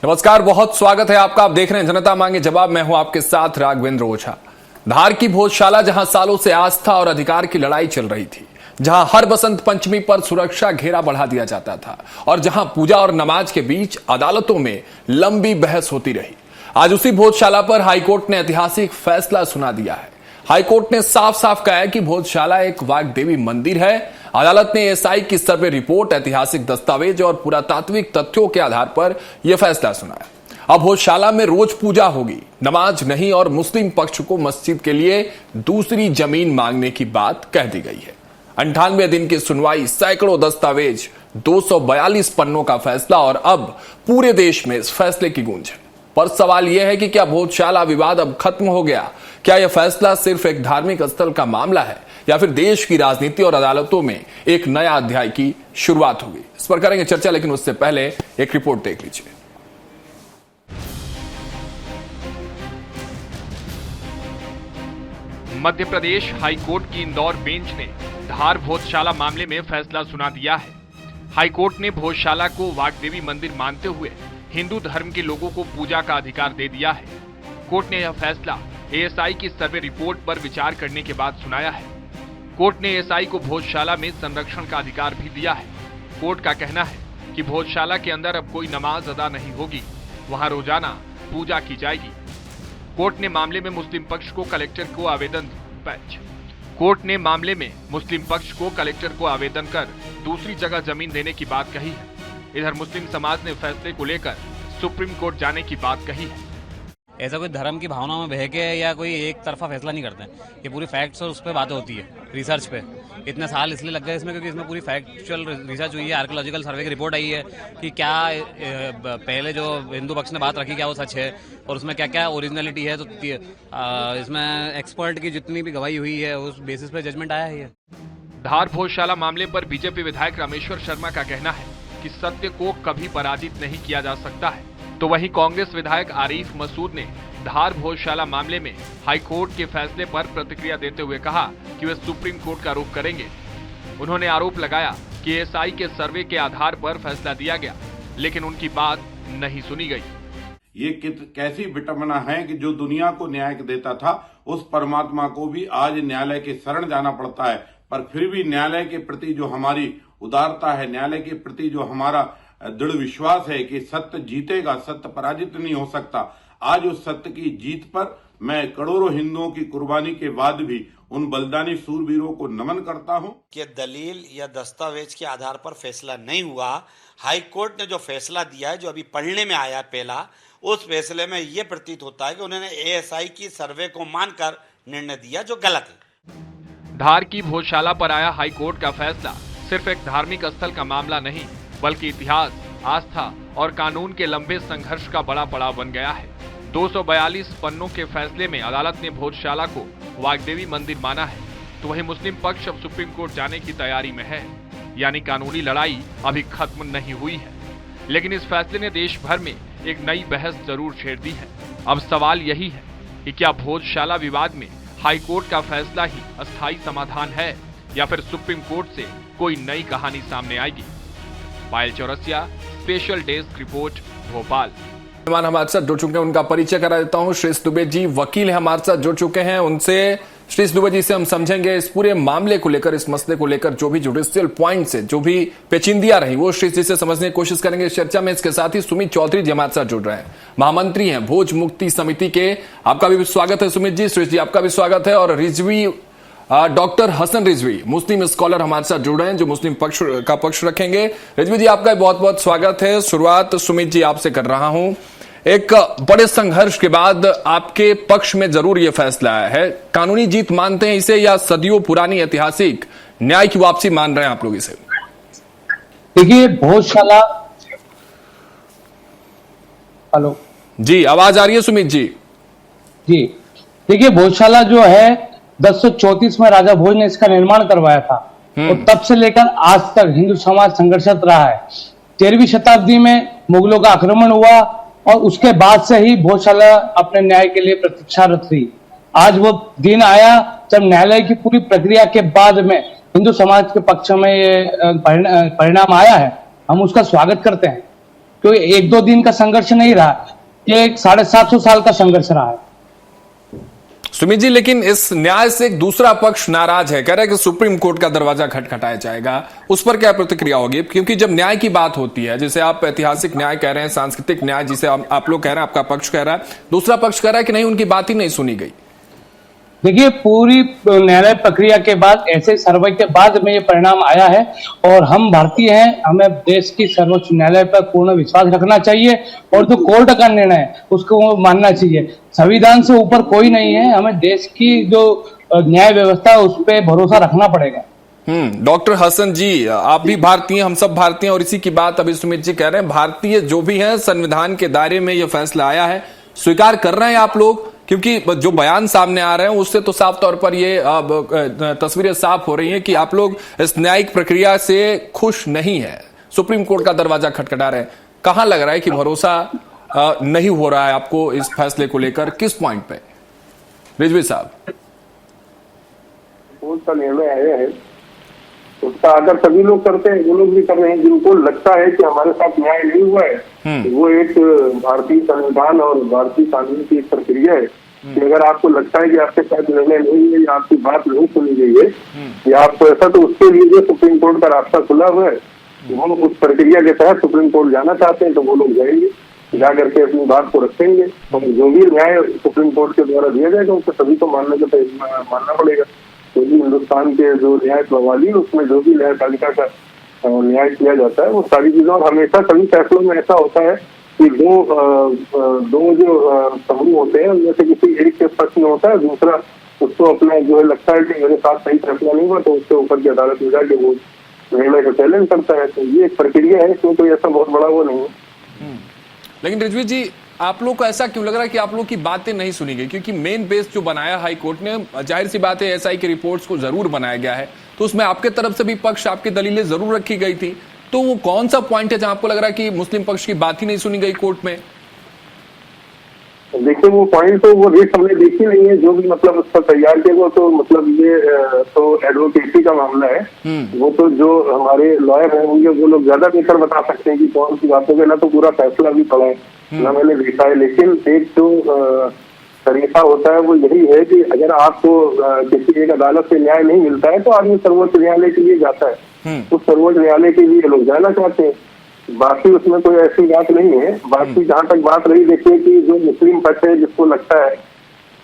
नमस्कार, बहुत स्वागत है आपका। आप देख रहे हैं जनता मांगे जवाब। मैं हूं आपके साथ राघवेंद्र ओझा। धार की भोजशाला, जहां सालों से आस्था और अधिकार की लड़ाई चल रही थी, जहां हर बसंत पंचमी पर सुरक्षा घेरा बढ़ा दिया जाता था और जहां पूजा और नमाज के बीच अदालतों में लंबी बहस होती रही, आज उसी भोजशाला पर हाईकोर्ट ने ऐतिहासिक फैसला सुना दिया है। हाईकोर्ट ने साफ साफ कहा है कि भोजशाला एक वाग्देवी मंदिर है। अदालत ने एएसआई की सर्वे रिपोर्ट, ऐतिहासिक दस्तावेज और पुरातात्विक तथ्यों के आधार पर यह फैसला सुनाया। अब भोजशाला में रोज पूजा होगी, नमाज नहीं, और मुस्लिम पक्ष को मस्जिद के लिए दूसरी जमीन मांगने की बात कह दी गई है। 98 दिन की सुनवाई, सैकड़ों दस्तावेज, 242 पन्नों का फैसला और अब पूरे देश में इस फैसले की गूंज है। पर सवाल यह है कि क्या भोजशाला विवाद अब खत्म हो गया? क्या यह फैसला सिर्फ एक धार्मिक स्थल का मामला है या फिर देश की राजनीति और अदालतों में एक नया अध्याय की शुरुआत होगी? इस पर करेंगे चर्चा, लेकिन उससे पहले एक रिपोर्ट देख लीजिए। मध्य प्रदेश हाईकोर्ट की इंदौर बेंच ने धार भोजशाला मामले में फैसला सुना दिया है। हाईकोर्ट ने भोजशाला को वाग्देवी मंदिर मानते हुए हिंदू धर्म के लोगों को पूजा का अधिकार दे दिया है। कोर्ट ने यह फैसला एएसआई की सर्वे रिपोर्ट पर विचार करने के बाद सुनाया है। कोर्ट ने एएसआई को भोजशाला में संरक्षण का अधिकार भी दिया है। कोर्ट का कहना है कि भोजशाला के अंदर अब कोई नमाज अदा नहीं होगी, वहां रोजाना पूजा की जाएगी। कोर्ट ने मामले में मुस्लिम पक्ष को कलेक्टर को आवेदन कर दूसरी जगह जमीन देने की बात कही है। इधर मुस्लिम समाज ने फैसले को लेकर सुप्रीम कोर्ट जाने की बात कही है। ऐसा कोई धर्म की भावना में बह के या कोई एक तरफा फैसला नहीं करते हैं। ये पूरी फैक्ट्स और उस पर बातें होती है, रिसर्च पे। इतने साल इसलिए लग गए इसमें क्योंकि इसमें पूरी फैक्चुअल रिसर्च हुई है, आर्कियोलॉजिकल सर्वे की रिपोर्ट आई है कि क्या पहले जो हिंदू पक्ष ने बात रखी क्या वो सच है और उसमें क्या क्या ओरिजिनलिटी है। तो इसमें एक्सपर्ट की जितनी भी गवाही हुई है उस बेसिस पे जजमेंट आया है। धार भोजशाला मामले पर बीजेपी विधायक रामेश्वर शर्मा का कहना है कि सत्य को कभी पराजित नहीं किया जा सकता है। तो वहीं कांग्रेस विधायक आरिफ मसूद ने धार भोजशाला मामले में हाईकोर्ट के फैसले पर प्रतिक्रिया देते हुए कहा कि वे सुप्रीम कोर्ट का रुख करेंगे। उन्होंने आरोप लगाया कि एएसआई के सर्वे के आधार पर फैसला दिया गया, लेकिन उनकी बात नहीं सुनी गई। ये कैसी विटंबना है कि जो दुनिया को न्याय देता था उस परमात्मा को भी आज न्यायालय के शरण जाना पड़ता है। पर फिर भी न्यायालय के प्रति जो हमारी उदारता है, न्यायालय के प्रति जो हमारा दृढ़ विश्वास है कि सत्य जीतेगा, सत्य पराजित नहीं हो सकता, आज उस सत्य की जीत पर मैं करोड़ों हिंदुओं की कुर्बानी के बाद भी उन बलिदानी सूरवीरों को नमन करता हूं। कि दलील या दस्तावेज के आधार पर फैसला नहीं हुआ। हाई कोर्ट ने जो फैसला दिया है, जो अभी पढ़ने में आया पहला, उस फैसले में यह प्रतीत होता है कि उन्होंने एएसआई की सर्वे को मानकर निर्णय दिया, जो गलत है। धार की भोजशाला पर आया हाईकोर्ट का फैसला सिर्फ एक धार्मिक स्थल का मामला नहीं, बल्कि इतिहास, आस्था और कानून के लंबे संघर्ष का बड़ा पड़ाव बन गया है। 242 पन्नों के फैसले में अदालत ने भोजशाला को वाग्देवी मंदिर माना है। तो वहीं मुस्लिम पक्ष अब सुप्रीम कोर्ट जाने की तैयारी में है, यानी कानूनी लड़ाई अभी खत्म नहीं हुई है। लेकिन इस फैसले ने देश भर में एक नई बहस जरूर छेड़ दी है। अब सवाल यही है कि क्या भोजशाला विवाद में हाईकोर्ट का फैसला ही अस्थायी समाधान है या फिर सुप्रीम कोर्ट से कोई नई कहानी सामने आएगी? Payal Chaurasia, special desk report, Bhopal. मेहमान हमारे साथ जुड़ चुके हैं, उनका परिचय करा देता हूं। श्री दुबे जी वकील हैं, हमारे साथ जुड़ चुके हैं। उनसे, श्री दुबे जी से हम समझेंगे इस पूरे मामले को लेकर, इस मसले को लेकर जो भी जुडिशियल पॉइंट्स है, जो भी पेचिंदियां रही, वो श्री जी से समझने की कोशिश करेंगे इस चर्चा में। इसके साथ ही सुमित चौधरी जी हमारे साथ जुड़ रहे हैं, महामंत्री हैं भोज मुक्ति समिति के। आपका भी स्वागत है सुमित जी। श्री जी आपका भी स्वागत है। और रिजवी डॉक्टर हसन रिजवी, मुस्लिम स्कॉलर हमारे साथ जुड़ रहे हैं, जो मुस्लिम पक्ष का पक्ष रखेंगे। रिजवी जी आपका बहुत बहुत स्वागत है। शुरुआत सुमित जी आपसे कर रहा हूं। एक बड़े संघर्ष के बाद आपके पक्ष में जरूर यह फैसला आया है। कानूनी जीत मानते हैं इसे या सदियों पुरानी ऐतिहासिक न्याय की वापसी मान रहे हैं आप लोग इसे? देखिए भोजशाला, हेलो जी, आवाज आ रही है सुमित जी? जी, देखिए भोजशाला जो है 1034 में राजा भोज ने इसका निर्माण करवाया था और तब से लेकर आज तक हिंदू समाज संघर्षरत रहा है। 13वीं शताब्दी में मुगलों का आक्रमण हुआ और उसके बाद से ही भोजशाला अपने न्याय के लिए प्रतीक्षारत थी। आज वो दिन आया जब न्यायालय की पूरी प्रक्रिया के बाद में हिंदू समाज के पक्ष में ये परिणाम आया है। हम उसका स्वागत करते हैं। क्योंकि 1-2 दिन का संघर्ष नहीं रहा, ये 750 साल का संघर्ष रहा है। सुमित जी, लेकिन इस न्याय से एक दूसरा पक्ष नाराज है, कह रहा है कि सुप्रीम कोर्ट का दरवाजा खटखटाया जाएगा। उस पर क्या प्रतिक्रिया होगी? क्योंकि जब न्याय की बात होती है, जैसे आप ऐतिहासिक न्याय कह रहे हैं, सांस्कृतिक न्याय जिसे आप लोग कह रहे हैं, आपका पक्ष कह रहा है, दूसरा पक्ष कह रहा है कि नहीं, उनकी बात ही नहीं सुनी गई। देखिए, पूरी न्यायालय प्रक्रिया के बाद, ऐसे सर्वे के बाद में ये परिणाम आया है, और हम भारतीय हैं, हमें देश की सर्वोच्च न्यायालय पर पूर्ण विश्वास रखना चाहिए, और जो कोर्ट का निर्णय है उसको मानना चाहिए। संविधान से ऊपर कोई नहीं है, हमें देश की जो न्याय व्यवस्था है उस पर भरोसा रखना पड़ेगा। डॉक्टर हसन जी, आप भी भारतीय, हम सब भारतीय, और इसी की बात अभी सुमित जी कह रहे हैं, भारतीय जो भी हैं, संविधान के दायरे में यह फैसला आया है, स्वीकार कर रहे हैं आप लोग? क्योंकि जो बयान सामने आ रहे हैं उससे तो साफ तौर पर ये तस्वीरें साफ हो रही हैं कि आप लोग इस न्यायिक प्रक्रिया से खुश नहीं है, सुप्रीम कोर्ट का दरवाजा खटखटा रहे हैं। कहां लग रहा है कि भरोसा नहीं हो रहा है आपको इस फैसले को लेकर? किस पॉइंट पे? रिजवी साहब, कोर्ट का निर्णय आया है, उसका आदर सभी लोग करते हैं, वो लोग भी कर रहे हैं। जिनको लगता है कि हमारे साथ न्याय नहीं हुआ है, वो एक भारतीय संविधान और भारतीय कानून की एक प्रक्रिया है कि अगर आपको लगता है कि आपके साथ निर्णय नहीं है या आपकी बात नहीं सुनी गई है या आपको ऐसा, तो उसके लिए जो सुप्रीम कोर्ट का रास्ता खुला हुआ है, वो उस प्रक्रिया के तहत सुप्रीम कोर्ट जाना चाहते हैं तो वो लोग जाएंगे, जा करके अपनी बात को रखेंगे, और जो भी न्याय सुप्रीम कोर्ट के द्वारा दिया जाएगा उसको सभी को मानना पड़ेगा। क्योंकि हिंदुस्तान के जो न्याय प्रणाली है उसमें जो भी न्याय पालिका का न्याय किया जाता है वो सारी चीजों, और हमेशा सभी फैसलों में ऐसा होता है कि दो जो समूह होते हैं उनमें से किसी एक के पक्ष में होता है, दूसरा उसको अपना जो है लगता है कि मेरे साथ सही फैसला नहीं हुआ, तो उसके ऊपर की अदालत में जाके वो निर्णय को चैलेंज करता है। तो ये एक प्रक्रिया है, इसमें कोई ऐसा बहुत बड़ा वो नहीं है। लेकिन रिजवी जी, आप लोग को ऐसा क्यों लग रहा है कि आप लोग की बातें नहीं सुनी गई? क्योंकि मेन बेस जो बनाया हाई कोर्ट ने, जाहिर सी बात है एसआई की रिपोर्ट्स को जरूर बनाया गया है, तो उसमें आपके तरफ से भी पक्ष, आपकी दलीलें जरूर रखी गई थी। तो वो कौन सा पॉइंट है जहां आपको लग रहा है कि मुस्लिम पक्ष की बात ही नहीं सुनी गई कोर्ट में? देखिए, वो पॉइंट तो वो रेट हमने देखी नहीं है, जो भी मतलब उस पर तैयार किया वो तो मतलब ये तो एडवोकेसी का मामला है, वो तो जो हमारे लॉयर हैं होंगे वो लोग ज्यादा बेहतर बता सकते हैं कि कौन सी बातों के, ना तो पूरा फैसला भी पढ़ा है ना मैंने देखा है। लेकिन एक जो तरीका होता है वो यही है कि अगर आपको किसी एक अदालत से न्याय नहीं मिलता है तो आदमी सर्वोच्च न्यायालय के लिए जाता है, उस सर्वोच्च न्यायालय के लिए लोग जाना चाहते हैं। बाकी उसमें कोई ऐसी बात नहीं है। बाकी जहाँ तक बात रही, देखिए कि जो मुस्लिम पक्ष है जिसको लगता है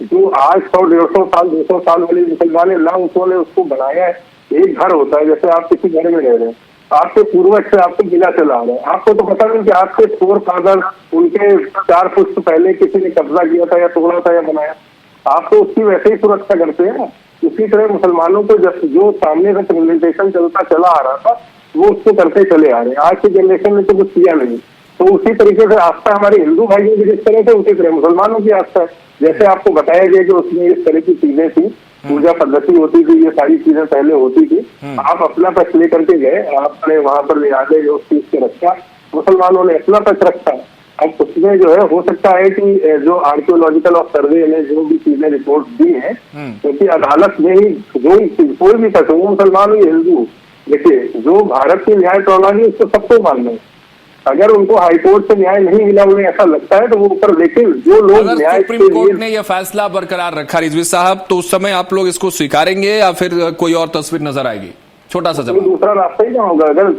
जो आज 100-150 साल 200 साल वाले मुसलमान है, उन्होंने उसको बनाया है। एक घर होता है, जैसे आप किसी घर में रह रहे हैं, आपके पूर्वज से आपको मिला चला आ रहा है, आपको तो पता नहीं कि आपके फोर फादर उनके 4 पुश्त पहले किसी ने कब्जा किया था या तोड़ा था या बनाया, आप तो उसकी वैसे ही सुरक्षा करते हैं। उसी तरह मुसलमानों को जो सामने से सिविलाइजेशन चलता चला आ रहा था वो उसको करते चले आ रहे हैं। आज की जनरेशन ने तो कुछ किया नहीं, तो उसी तरीके से आस्था हमारे हिंदू भाइयों की जिस तरह से उसी तरह मुसलमानों की आस्था है। जैसे आपको बताया गया कि उसमें इस तरह की चीजें थी, पूजा पद्धति होती थी, ये सारी चीजें पहले होती थी। आप अपना पक्ष लेकर के गए, आपने वहां पर न्यायालय जो चीज के रखा, मुसलमानों ने अपना पक्ष रखा। अब उसमें जो है हो सकता है कि जो आर्कियोलॉजिकल और सर्वे ने जो भी चीजें रिपोर्ट दी है, क्योंकि अदालत में ही जो कोई भी पक्ष हो, मुसलमान हो हिंदू, देखिए जो भारत की न्याय प्रणाली उसको सबको मानना है। अगर उनको हाईकोर्ट से न्याय नहीं मिला, उन्हें ऐसा लगता है तो वो ऊपर, लेकिन जो लोग न्याय सुप्रीम कोर्ट ने यह फैसला बरकरार रखा रिजवी साहब, तो उस समय आप लोग इसको स्वीकारेंगे या फिर कोई और तस्वीर नजर आएगी? छोटा सा जवाब। दूसरा रास्ता ही क्या होगा? अगर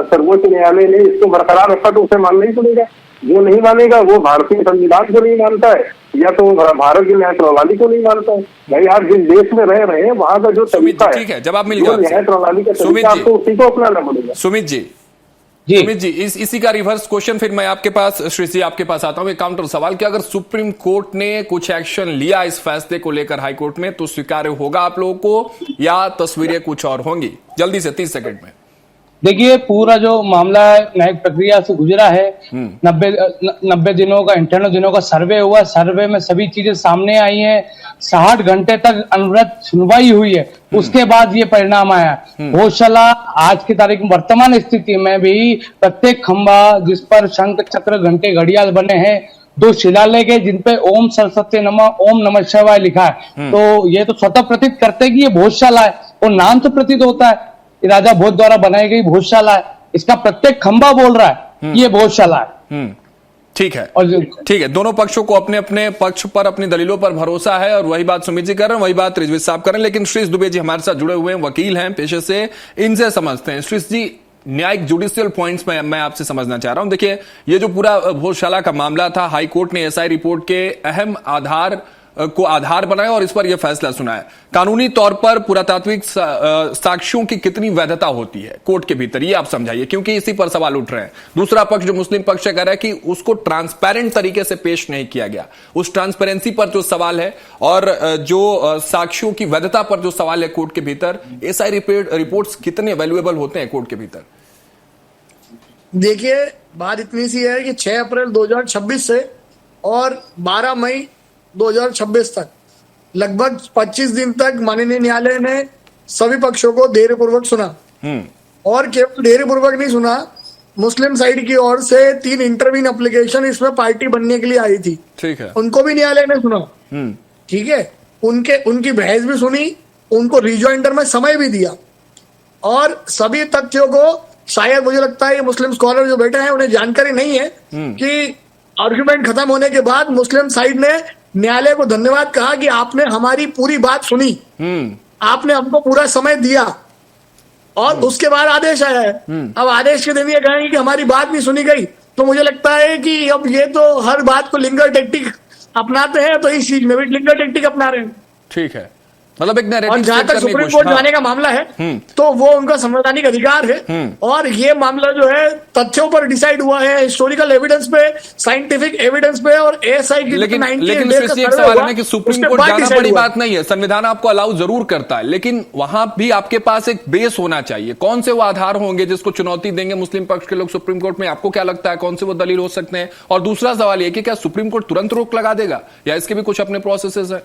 सर्वोच्च न्यायालय ने इसको बरकरार रखा तो उसे मानना ही पड़ेगा। जो नहीं मानेगा वो भारतीय संविधान को नहीं मानता है या तो भारत की न्याय प्रणाली को नहीं मानता है। भाई आप जिस देश में रह रहे हैं वहां का जो तरीका है, ठीक है, जवाब मिल गया न्याय प्रणाली का तरीका आपको उसी को अपनाना पड़ेगा। सुमित जी, इसी का रिवर्स क्वेश्चन फिर मैं आपके पास, श्री जी आपके पास आता हूं, एक काउंटर सवाल कि अगर सुप्रीम कोर्ट ने कुछ एक्शन लिया इस फैसले को लेकर हाई कोर्ट में, तो स्वीकार्य होगा आप लोगों को या तस्वीरें कुछ और होंगी? जल्दी से 30 सेकंड में। देखिए, पूरा जो मामला है न्यायिक प्रक्रिया से गुजरा है, 90 दिनों का 98 दिनों का सर्वे हुआ, सर्वे में सभी चीजें सामने आई हैं, 60 घंटे तक अनवरत सुनवाई हुई है, उसके बाद ये परिणाम आया। होशला आज की तारीख में वर्तमान स्थिति में भी प्रत्येक खंबा जिस पर शंख चक्र घंटे घड़ियाल बने हैं, 2 शिलालेख है जिन पे ओम सरस्वती नमः, ओम नमः शिवाय लिखा है, तो ये तो स्वतः प्रतीत करते हैं कि ये भोजशाला है, और नाम तो प्रतीत होता है राजा भोज द्वारा बनाई गई भोजशाला है। इसका प्रत्येक खंबा बोल रहा है ये भोजशाला है। ठीक है, और ठीक है। दोनों पक्षों को अपने अपने पक्ष पर, अपनी दलीलों पर भरोसा है, और वही बात सुमित जी कर रहे हैं, वही बात रिजवी साहब कर रहे हैं। लेकिन श्री दुबे जी हमारे साथ जुड़े हुए हैं, वकील हैं पेशे से, इनसे समझते हैं। श्री जी, न्यायिक जुडिशियल पॉइंट्स में मैं आपसे समझना चाह रहा हूं। देखिए, ये जो पूरा भोजशाला का मामला था, हाई कोर्ट ने एसआई रिपोर्ट के अहम आधार को आधार बनाया और इस पर यह फैसला सुनाया। कानूनी तौर पर पुरातात्विक साक्ष्यों की कितनी वैधता होती है कोर्ट के भीतर, ये आप समझाइए, क्योंकि इसी पर सवाल उठ रहे हैं। दूसरा पक्ष जो मुस्लिम पक्ष कह रहा है कि उसको ट्रांसपेरेंट तरीके से पेश नहीं किया गया, उस ट्रांसपेरेंसी पर जो सवाल है और जो साक्ष्यों की वैधता पर जो सवाल है कोर्ट के भीतर, एसआई रिपोर्ट्स कितने वैल्यूएबल होते हैं कोर्ट के भीतर? देखिए, बात इतनी सी है कि 6 अप्रैल 2026 से और 12 मई 2026 तक लगभग 25 दिन तक माननीय न्यायालय ने सभी पक्षों को धैर्यपूर्वक सुना, और केवल धैर्यपूर्वक नहीं सुना, मुस्लिम साइड की ओर से 3 इंटरवीन एप्लीकेशन इसमें पार्टी बनने के लिए आई थी, ठीक है, उनको भी न्यायालय ने सुना, ठीक है, उनकी बहस भी सुनी, उनको रिजॉइंडर में समय भी दिया, और सभी तथ्यों को शायद मुझे लगता है मुस्लिम स्कॉलर जो बैठे हैं उन्हें जानकारी नहीं है कि आर्गुमेंट खत्म होने के बाद मुस्लिम साइड ने न्यायालय को धन्यवाद कहा कि आपने हमारी पूरी बात सुनी, आपने हमको पूरा समय दिया, और उसके बाद आदेश आया है। अब आदेश के दिन ये कहेंगे कि हमारी बात नहीं सुनी गई, तो मुझे लगता है कि अब ये तो हर बात को लिंगर टेक्टिक अपनाते हैं, तो इस चीज में भी लिंगर टेक्टिक अपना रहे हैं। ठीक है, मतलब एक और जहां तक सुप्रीम कोर्ट जाने का मामला है, तो वो उनका संवैधानिक अधिकार है, और ये मामला जो है तथ्यों पर डिसाइड हुआ है, हिस्टोरिकल एविडेंस पे, साइंटिफिक एविडेंस पे, और एएसआई की लेकिन एक सवाल है कि सुप्रीम कोर्ट जाना बड़ी बात नहीं है, संविधान आपको अलाउ जरूर करता है, लेकिन वहां भी आपके पास एक बेस होना चाहिए। कौन से वो आधार होंगे जिसको चुनौती देंगे मुस्लिम पक्ष के लोग सुप्रीम कोर्ट में? आपको क्या लगता है कौन से वो दलील हो सकते हैं? और दूसरा सवाल ये कि क्या सुप्रीम कोर्ट तुरंत रोक लगा देगा, या इसके भी कुछ अपने प्रोसेसेस है?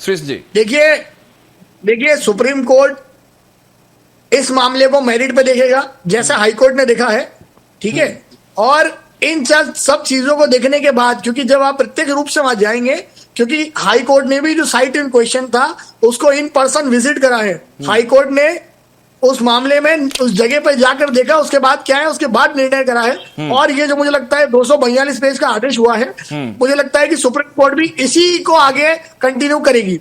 जी, देखिए सुप्रीम कोर्ट इस मामले को मेरिट पे देखेगा, जैसा हाई कोर्ट ने देखा है, ठीक है, और इन सब चीजों को देखने के बाद, क्योंकि जब आप प्रत्यक्ष रूप से वहां जाएंगे, क्योंकि हाई कोर्ट ने भी जो साइट इन क्वेश्चन था उसको इन पर्सन विजिट करा है, हाई कोर्ट ने उस मामले में उस जगह पर जाकर देखा, उसके बाद क्या है, उसके बाद निर्णय करा है। और ये जो मुझे लगता है 242 पेज का आदेश हुआ है, मुझे लगता है कि सुप्रीम कोर्ट भी इसी को आगे कंटिन्यू करेगी।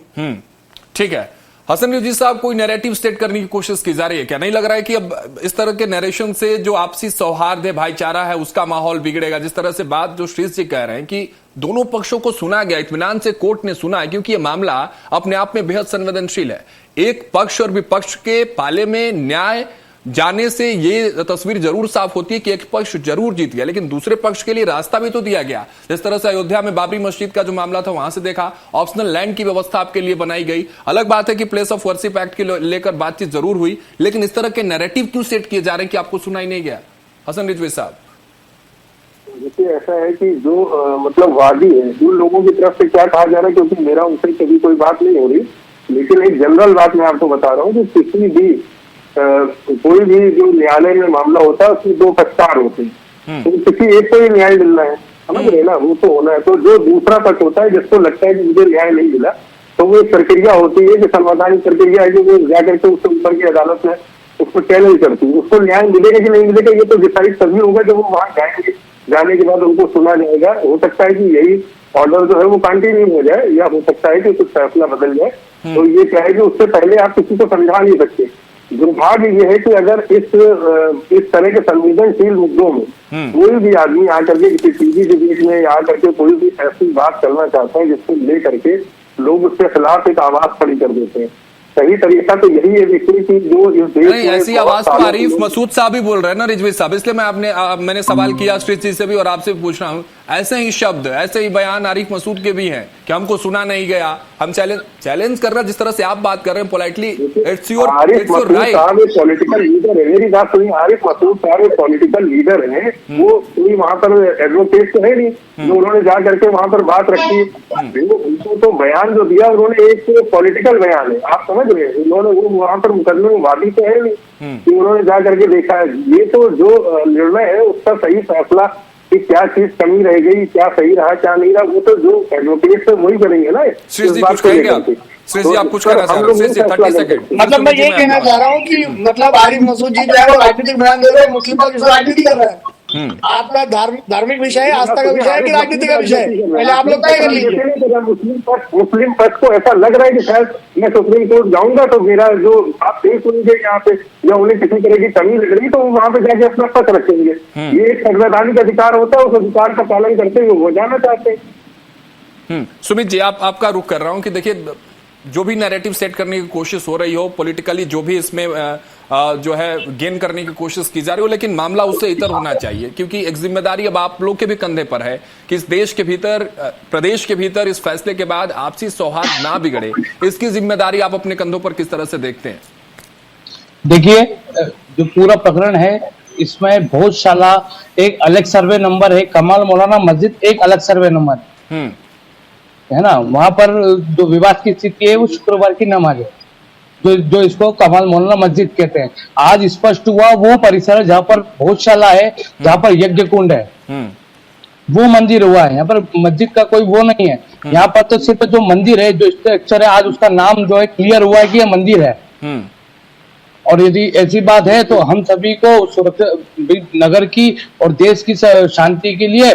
ठीक है, हसन रिजवी साहब, कोई नैरेटिव सेट करने की कोशिश की जा रही है क्या? नहीं लग रहा है कि अब इस तरह के नरेशन से जो आपसी सौहार्द है, भाईचारा है, उसका माहौल बिगड़ेगा? जिस तरह से बात जो श्री जी कह रहे हैं कि दोनों पक्षों को सुना गया, इत्मीनान से कोर्ट ने सुना है, क्योंकि यह मामला अपने आप में बेहद संवेदनशील है। एक पक्ष और विपक्ष के पाले में न्याय जाने से ये तस्वीर जरूर साफ होती है कि एक पक्ष जरूर जीत गया, लेकिन दूसरे पक्ष के लिए रास्ता भी तो दिया गया। जिस तरह से अयोध्या में बाबरी मस्जिद का जो मामला था, वहां से देखा, ऑप्शनल लैंड की व्यवस्था आपके लिए बनाई गई। अलग बात है कि प्लेस ऑफ वर्शिप एक्ट के लेकर बातचीत जरूर हुई, लेकिन इस तरह के नैरेटिव क्यों सेट किए जा रहे हैं कि आपको सुनाई नहीं गया? हसन रिजवी साहब, देखिए, ऐसा है कि जो मतलब वादी है, उन लोगों की तरफ से क्या कहा जा रहा है, क्योंकि मेरा उनसे कभी कोई बात नहीं हो रही, लेकिन एक जनरल बात मैं आपको बता रहा हूँ कि किसी भी कोई भी जो न्यायालय में मामला होता है उसमें 2 पक्षकार होते हैं, तो किसी एक को ही न्याय मिलना है, समझ रहे ना, वो तो होना है। तो जो दूसरा पक्ष होता है, जिसको लगता है कि मुझे न्याय नहीं मिला, तो वो एक प्रक्रिया होती है कि संवैधानिक प्रक्रिया है कि वो जाकर के उससे ऊपर की अदालत में उसको चैलेंज करती है। उसको न्याय मिलेगा कि नहीं मिलेगा ये तो डिसाइड तभी होगा जब वो वहां जाएंगे, जाने के बाद उनको सुना जाएगा। हो सकता है कि यही ऑर्डर जो है वो कंटिन्यू हो जाए, या हो सकता है कि कुछ फैसला बदल जाए। तो ये क्या है कि उससे पहले आप किसी को समझा नहीं सकते। दुर्भाग्य ये है कि अगर इस तरह के संवेदनशील मुद्दों में कोई भी आदमी आकर के किसी टीवी के बीच में आकर के कोई भी ऐसी बात करना चाहता है जिसको लेकर के लोग उसके खिलाफ एक आवाज खड़ी कर देते हैं, सही तरीका तो यही है देखिए कि जो इस देश में ऐसी आवाज तो आरिफ मसूद साहब ही बोल रहे हैं ना रिजवी साहब, इसलिए मैंने सवाल किया श्री जी से भी और आपसे पूछ रहा हूँ। ऐसे ही शब्द, ऐसे ही बयान आरिफ मसूद के भी हैं कि हमको सुना नहीं गया, हम चैलेंज कर रहा, जिस तरह से आप बात कर रहे हैं politely, it's your right. Political leader है, मेरी बात सुनिए, आरिफ मसूद साहब एक पॉलिटिकल लीडर है, वो कोई वहां पर एडवोकेट तो है नहीं जो उन्होंने जा करके वहां पर बात रखी। उनको तो बयान जो दिया उन्होंने एक पॉलिटिकल बयान है, आप समझ रहे हैं, उन्होंने वो वहां पर मुकदमे में वादी तो है नहीं कि उन्होंने जा करके देखा है। ये तो जो निर्णय है उसका सही फैसला कि क्या चीज कमी रह गई, क्या सही रहा, क्या नहीं रहा, वो तो जो एडवोकेट है वही करेंगे ना। कुछ कहेंगे आप? सुरेश जी आप कुछ कहना चाह रहे हो? सुरेश जी 30 सेकंड। मतलब मैं ये कहना चाह रहा हूँ कि मतलब आरिफ मसूद जी जो है वो राजनीतिक बयान दे रहे हैं, मुस्लिम पक्ष राजनीति कर रहा है। आपका धार्मिक विषय है, आस्था का विषय है कि राजनीति का विषय है, पहले आप लोग तय कर लीजिए। मुस्लिम पक्ष को ऐसा लग रहा है कि शायद मैं सुप्रीम कोर्ट जाऊंगा तो मेरा जो आप देख लीजिए यहाँ पे या उन्हें किसी तरह की कमी लग रही तो वो वहां पे जाके अपना पक्ष रखेंगे। ये एक संवैधानिक अधिकार होता है, उस अधिकार का पालन करते हुए वो जाना चाहते हैं। सुमित जी आपका रुख कर रहा हूं कि देखिए जो भी नैरेटिव सेट करने की कोशिश हो रही हो पॉलिटिकली, जो भी इसमें जो है गेन करने की कोशिश की जा रही हो, लेकिन मामला उससे इतर होना चाहिए, क्योंकि एक जिम्मेदारी अब आप लोग के भी कंधे पर है कि इस देश के भीतर, प्रदेश के भीतर इस फैसले के बाद आपसी सौहार्द ना बिगड़े। इसकी जिम्मेदारी आप अपने कंधों पर किस तरह से देखते हैं? देखिए, जो पूरा प्रकरण है इसमें भोजशाला एक अलग सर्वे नंबर है, कमाल मौलाना मस्जिद एक अलग सर्वे नंबर है ना। वहां पर जो विवाद की स्थिति है वो शुक्रवार की नमाज है, जो इसको कमाल मौलाना मस्जिद कहते हैं। आज स्पष्ट हुआ वो परिसर जहाँ पर भोजशाला है, जहाँ पर यज्ञ कुंड है, वो मंदिर हुआ है। यहाँ पर मस्जिद का कोई वो नहीं है। यहाँ पर तो सिर्फ जो मंदिर है, जो स्ट्रक्चर है, आज उसका नाम जो है क्लियर हुआ है कि ये मंदिर है। और यदि ऐसी बात है तो हम सभी को सुरक्षा, नगर की और देश की शांति के लिए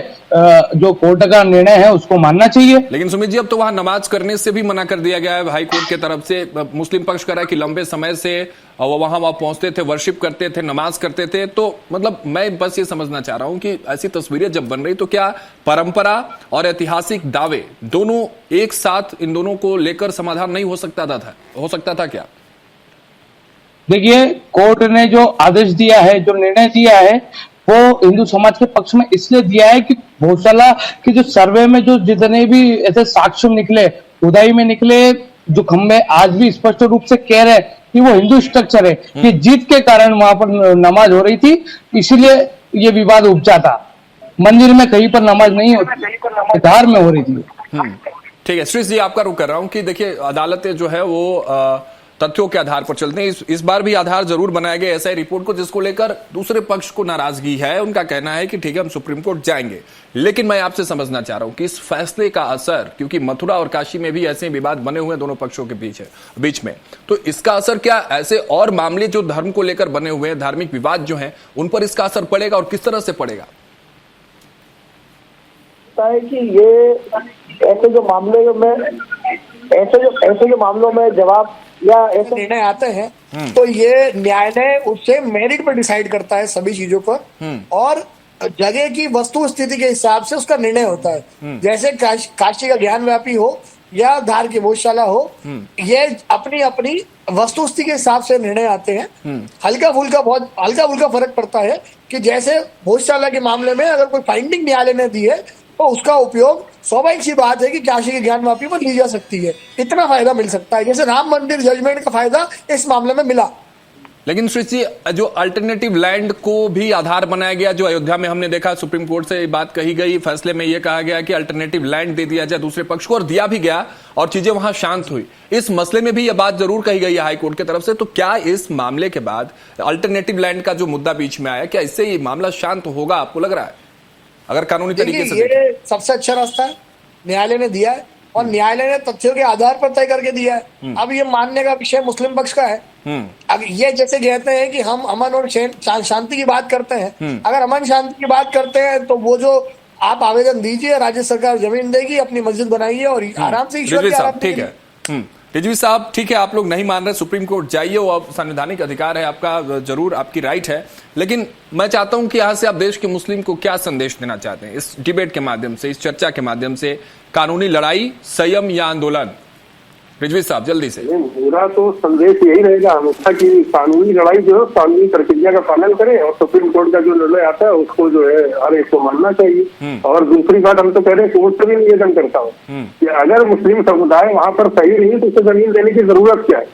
जो कोर्ट का निर्णय है उसको मानना चाहिए। लेकिन सुमित जी अब तो वहां नमाज करने से भी मना कर दिया गया है हाई कोर्ट की तरफ से। मुस्लिम पक्ष कह रहा है कि लंबे समय से वहां पहुंचते थे, वर्शिप करते थे, नमाज करते थे। तो मतलब मैं बस ये समझना चाह रहा हूं कि ऐसी तस्वीरें जब बन रही तो क्या परंपरा और ऐतिहासिक दावे दोनों एक साथ, इन दोनों को लेकर समाधान नहीं हो सकता था क्या? देखिए, कोर्ट ने जो आदेश दिया है, जो निर्णय दिया है, वो हिंदू समाज के पक्ष में इसलिए दिया है कि भोजशाला की जो सर्वे में जो जितने भी ऐसे साक्ष्य निकले, उदाई में निकले, जो खंबे आज भी स्पष्ट रूप से कह रहे हैं कि वो हिंदू स्ट्रक्चर है, कि जीत के कारण वहां पर नमाज हो रही थी, इसीलिए ये विवाद उपजा था। मंदिर में कहीं पर नमाज नहीं होती, धार में हो रही थी। ठीक है, श्री जी आपका रुख कर रहा हूं कि देखिए अदालतें जो है वो तथ्यों के आधार पर चलते हैं। इस बार भी आधार जरूर बनाया गया एसआई रिपोर्ट को, जिसको लेकर दूसरे पक्ष को नाराजगी है। उनका कहना है कि ठीक है हम सुप्रीम कोर्ट जाएंगे, लेकिन मैं आपसे समझना चाह रहा हूं कि इस फैसले का असर, क्योंकि मथुरा और काशी में भी ऐसे विवाद बने हुए हैं दोनों पक्षों के बीच में, तो इसका असर क्या ऐसे और मामले जो धर्म को लेकर बने हुए हैं, धार्मिक विवाद जो हैं, उन पर इसका असर पड़ेगा और किस तरह से पड़ेगा? है कि ये ऐसे जो मामलों में जवाब या ऐसे निर्णय आते हैं तो ये न्यायालय उससे मेरिट पर डिसाइड करता है सभी चीजों पर, और जगह की वस्तु स्थिति के हिसाब से उसका निर्णय होता है। जैसे काशी का ज्ञान व्यापी हो या धार की भोजशाला हो, ये अपनी अपनी वस्तु स्थिति के हिसाब से निर्णय आते हैं। हल्का फुल्का फर्क पड़ता है कि जैसे भोजशाला के मामले में अगर कोई फाइंडिंग न्यायालय ने दी है तो उसका उपयोग स्वाभाविक सी बात है कि काशी के ज्ञान वापी पर ली जा सकती है। इतना फायदा मिल सकता है जैसे राम मंदिर जजमेंट का फायदा इस मामले में मिला। लेकिन श्री जी, जो अल्टरनेटिव लैंड को भी आधार बनाया गया, जो अयोध्या में हमने देखा, सुप्रीम कोर्ट से बात कही गई, फैसले में यह कहा गया कि अल्टरनेटिव लैंड दे दिया जाए दूसरे पक्ष को, और दिया भी गया और चीजें वहां शांत हुई। इस मसले में भी यह बात जरूर कही गई है हाईकोर्ट की तरफ से। तो क्या इस मामले के बाद अल्टरनेटिव लैंड का जो मुद्दा बीच में आया, क्या इससे ये मामला शांत होगा, आपको लग रहा है, अगर कानूनी तरीके से? ये सबसे अच्छा रास्ता है, न्यायालय ने दिया है और न्यायालय ने तथ्यों के आधार पर तय करके दिया है। अब ये मानने का विषय मुस्लिम पक्ष का है। अब ये जैसे कहते हैं कि हम अमन और शांति की बात करते हैं, अगर अमन शांति की बात करते हैं तो वो जो आप आवेदन दीजिए, राज्य सरकार जमीन देगी, अपनी मस्जिद बनाइए और आराम से ईश्वर की आराधना। ठीक है रिजवी साहब, ठीक है, आप लोग नहीं मान रहे, सुप्रीम कोर्ट जाइए, वो अब संवैधानिक अधिकार है आपका, जरूर आपकी राइट है। लेकिन मैं चाहता हूं कि यहां से आप देश के मुस्लिम को क्या संदेश देना चाहते हैं इस डिबेट के माध्यम से, इस चर्चा के माध्यम से? कानूनी लड़ाई, संयम या आंदोलन? रिजवी साहब जल्दी से। मेरा तो संदेश यही रहेगा हमेशा कि कानूनी लड़ाई जो है कानूनी प्रक्रिया का पालन करें और सुप्रीम कोर्ट का जो निर्णय आता है उसको जो है हर एक को मानना चाहिए। और दूसरी बात, हम तो कह रहे हैं, कोर्ट से भी निवेदन करता हूँ कि अगर मुस्लिम समुदाय वहां पर सही नहीं तो उसे जमीन देने की जरूरत क्या है,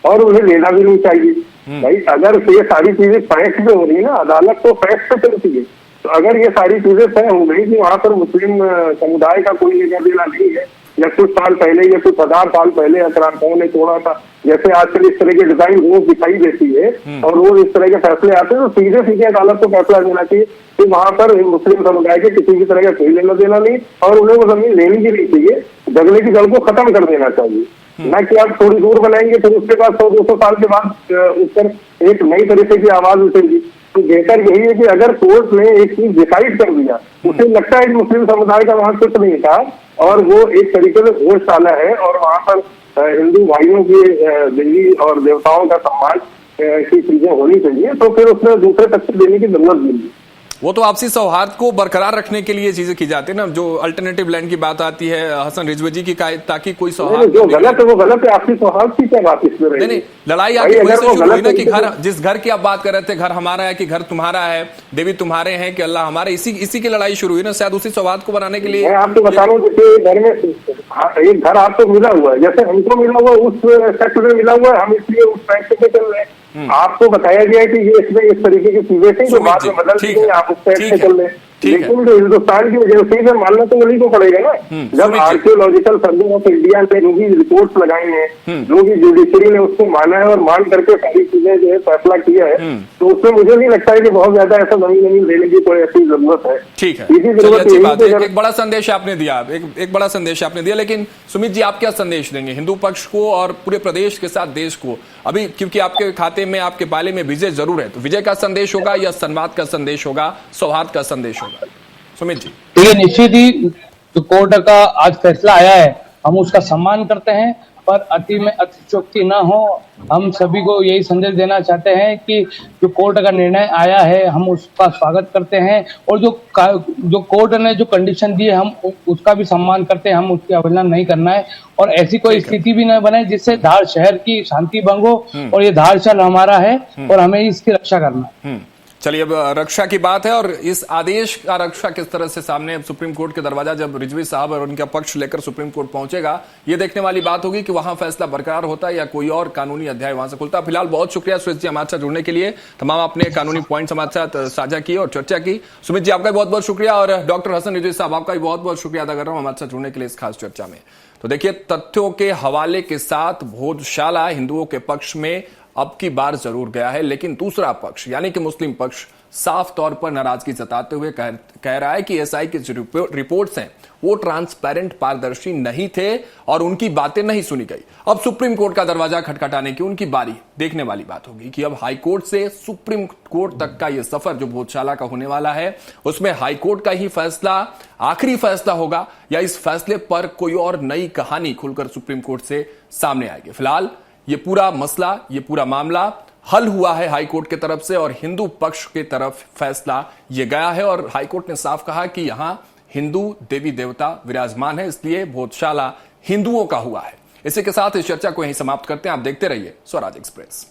और उन्हें लेना भी नहीं चाहिए। भाई अगर ये सारी चीजें फैक्ट पे हो रही है ना, अदालत तो फैक्ट पे चलती है, तो अगर ये सारी चीजें तय हो गई कि वहां पर मुस्लिम समुदाय का कोई लेना देना नहीं है या कुछ साल पहले या कुछ 1000 साल पहले आक्रांताओं ने तोड़ा था, जैसे आजकल इस तरह के डिजाइन रोज दिखाई देती है और रोज इस तरह के फैसले आते हैं, तो सीधे सीधे अदालत को फैसला देना चाहिए कि वहां पर मुस्लिम समुदाय के किसी भी तरह का कोई लेना देना नहीं और उन्हें वो जमीन लेनी भी नहीं चाहिए, झगड़े की जड़ को खत्म कर देना चाहिए। न कि आप थोड़ी दूर बनाएंगे फिर उसके बाद 100-200 साल के बाद उस पर एक नई तरीके की आवाज उठेगी। तो बेहतर यही है कि अगर कोर्ट ने एक चीज डिसाइड कर दिया, उसे लगता है कि मुस्लिम समुदाय का वहां कुछ नहीं था और वो एक तरीके से गौशाला है और वहां पर हिंदू भाइयों की देवी और देवताओं का सम्मान की चीजें होनी चाहिए, तो फिर उसमें दूसरे तथ्य देने की जरूरत नहीं। वो तो आपसी सौहार्द को बरकरार रखने के लिए चीजें की जाती है ना, जो अल्टरनेटिव लैंड की बात आती है हसन रिजवी जी की, ताकि कोई सौहार्द, जो गलत है वो गलत है, आपसी सौहार्द की क्या बात इसमें रही? नहीं, लड़ाई आगे वहीं से शुरू हुई ना कि घर, जिस घर की आप बात कर रहे थे, घर हमारा है कि घर तुम्हारा है, देवी तुम्हारे हैं कि अल्लाह हमारे, इसी की लड़ाई शुरू हुई ना, शायद उसी सौहार्द को बनाने के लिए। मैं आपको बता रहा हूँ कि घर में एक घर आपको मिला हुआ है, जैसे हमको मिला हुआ उस सेक्टर में मिला हुआ है, हम इसलिए उस साइड पे चल रहे हैं। आपको बताया गया है कि ये इसमें इस तरीके की चीजें थी जो बाद में बदल गई, आप उस साइड पे चल रहे हैं, लेकिन जो हिंदुस्तान की एजेंसी में मानना तो वही को पड़ेगा ना। जब आर्कियोलॉजिकल सर्वे ऑफ इंडिया ने जो भी रिपोर्ट्स लगाई हैं, जो भी जुडिशरी ने उसको माना है और मान करके सारी चीजें जो है फैसला किया है, तो उसमें मुझे नहीं लगता है कि बहुत ज्यादा ऐसा जमीन लेने की कोई ऐसी जरूरत है। ठीक है, एक बड़ा संदेश आपने दिया, एक बड़ा संदेश आपने दिया, लेकिन सुमित जी आप क्या संदेश देंगे हिंदू पक्ष को और पूरे प्रदेश के साथ देश को? अभी क्योंकि आपके खाते में, आपके पाले में विजय जरूर है, तो विजय का संदेश होगा या संवाद का संदेश होगा, सौहार्द का संदेश होगा? सुमित जी। देखिए, निश्चित ही जो कोर्ट का आज फैसला आया है हम उसका सम्मान करते हैं, पर अति में अतिशयोक्ति न हो। हम सभी को यही संदेश देना चाहते हैं कि जो कोर्ट का निर्णय आया है हम उसका स्वागत करते हैं और जो कोर्ट ने जो कंडीशन दी है हम उसका भी सम्मान करते हैं, हम उसकी अवहेलना नहीं करना है और ऐसी कोई स्थिति भी न बने जिससे धार शहर की शांति भंग हो, और ये धार शहर हमारा है और हमें इसकी रक्षा करना है। चलिए, अब रक्षा की बात है और इस आदेश का रक्षा किस तरह से सामने, अब सुप्रीम कोर्ट के दरवाजा जब रिजवी साहब और उनका पक्ष लेकर सुप्रीम कोर्ट पहुंचेगा, ये देखने वाली बात होगी कि वहां फैसला बरकरार होता है या कोई और कानूनी अध्याय वहां से खुलता है। फिलहाल बहुत शुक्रिया सुमित जी हमारे साथ जुड़ने के लिए, तमाम आपने कानूनी पॉइंट्स हमारे साथ साझा किए और चर्चा की। सुमित जी आपका बहुत बहुत शुक्रिया और डॉक्टर हसन रिजवी साहब आपका भी बहुत बहुत शुक्रिया अदा कर रहा हूं हमारे साथ जुड़ने के लिए इस खास चर्चा में। तो देखिए, तथ्यों के हवाले के साथ भोजशाला हिंदुओं के पक्ष में अब की बार जरूर गया है, लेकिन दूसरा पक्ष यानी कि मुस्लिम पक्ष साफ तौर पर नाराजगी जताते हुए कह रहा है कि एसआई की जो रिपोर्ट्स हैं वो ट्रांसपेरेंट, पारदर्शी नहीं थे और उनकी बातें नहीं सुनी गई। अब सुप्रीम कोर्ट का दरवाजा खटखटाने की उनकी बारी, देखने वाली बात होगी कि अब हाई कोर्ट से सुप्रीम कोर्ट तक का यह सफर जो भोजशाला का होने वाला है उसमें हाई कोर्ट का ही फैसला आखिरी फैसला होगा या इस फैसले पर कोई और नई कहानी खुलकर सुप्रीम कोर्ट से सामने आएगी। फिलहाल ये पूरा मसला, ये पूरा मामला हल हुआ है हाई कोर्ट की तरफ से और हिंदू पक्ष की तरफ फैसला ये गया है और हाई कोर्ट ने साफ कहा कि यहां हिंदू देवी देवता विराजमान है, इसलिए भोजशाला हिंदुओं का हुआ है। इसी के साथ इस चर्चा को यहीं समाप्त करते हैं। आप देखते रहिए स्वराज एक्सप्रेस।